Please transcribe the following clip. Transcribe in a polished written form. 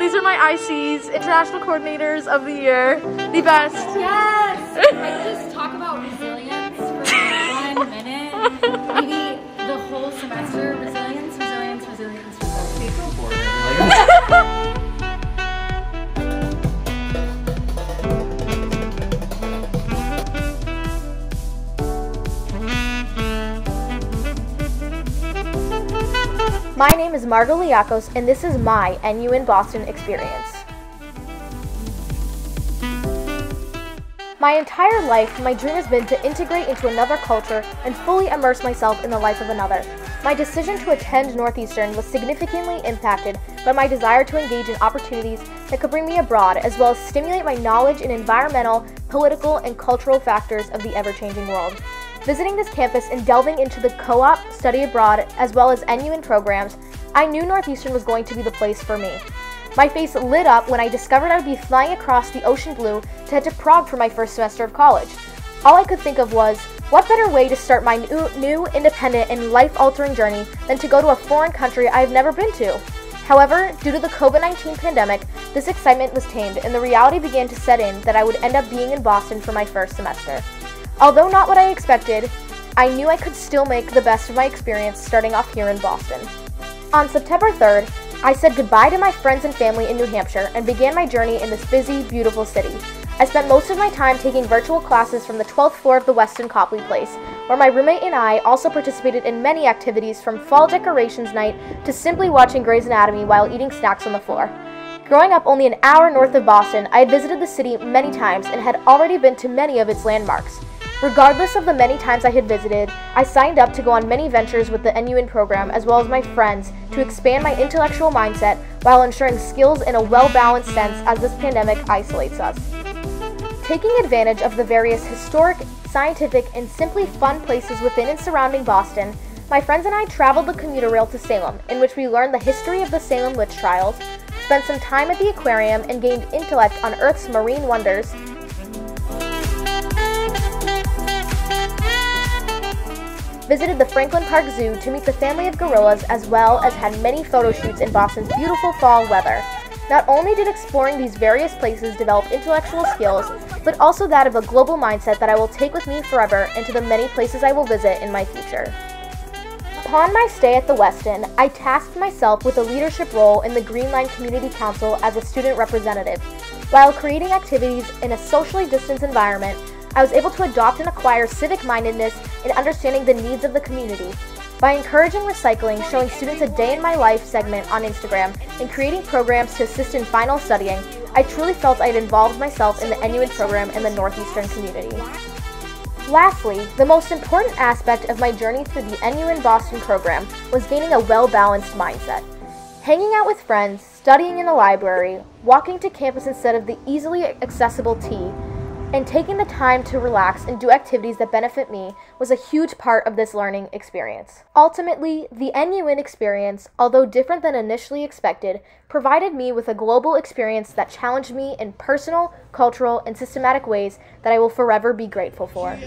these are my ICs, International Coordinators of the Year, the best. Yes! I could just talk about resilience for 1 minute. Maybe the whole semester. Resilience. Okay, go for it. My name is Margo, and this is my NU in Boston experience. My entire life, my dream has been to integrate into another culture and fully immerse myself in the life of another. My decision to attend Northeastern was significantly impacted by my desire to engage in opportunities that could bring me abroad, as well as stimulate my knowledge in environmental, political, and cultural factors of the ever-changing world. Visiting this campus and delving into the co-op, study abroad, as well as NUN programs, I knew Northeastern was going to be the place for me. My face lit up when I discovered I would be flying across the ocean blue to head to Prague for my first semester of college. All I could think of was, what better way to start my new independent and life-altering journey than to go to a foreign country I have never been to? However, due to the COVID-19 pandemic, this excitement was tamed and the reality began to set in that I would end up being in Boston for my first semester. Although not what I expected, I knew I could still make the best of my experience starting off here in Boston. On September 3rd, I said goodbye to my friends and family in New Hampshire and began my journey in this busy, beautiful city. I spent most of my time taking virtual classes from the 12th floor of the Westin Copley Place, where my roommate and I also participated in many activities from fall decorations night to simply watching Grey's Anatomy while eating snacks on the floor. Growing up only an hour north of Boston, I had visited the city many times and had already been to many of its landmarks. Regardless of the many times I had visited, I signed up to go on many ventures with the NUN program as well as my friends to expand my intellectual mindset while ensuring skills in a well-balanced sense as this pandemic isolates us. Taking advantage of the various historic, scientific, and simply fun places within and surrounding Boston, my friends and I traveled the commuter rail to Salem, in which we learned the history of the Salem witch trials, spent some time at the aquarium, and gained intellect on Earth's marine wonders, visited the Franklin Park Zoo to meet the family of gorillas, as well as had many photo shoots in Boston's beautiful fall weather. Not only did exploring these various places develop intellectual skills, but also that of a global mindset that I will take with me forever into the many places I will visit in my future. Upon my stay at the Westin, I tasked myself with a leadership role in the Green Line Community Council as a student representative. While creating activities in a socially distanced environment, I was able to adopt and acquire civic-mindedness in understanding the needs of the community. By encouraging recycling, showing students a day in my life segment on Instagram, and creating programs to assist in final studying, I truly felt I had involved myself in the NUN program in the Northeastern community. Lastly, the most important aspect of my journey through the NUN Boston program was gaining a well-balanced mindset. Hanging out with friends, studying in the library, walking to campus instead of the easily accessible T, and taking the time to relax and do activities that benefit me was a huge part of this learning experience. Ultimately, the NUN experience, although different than initially expected, provided me with a global experience that challenged me in personal, cultural, and systematic ways that I will forever be grateful for.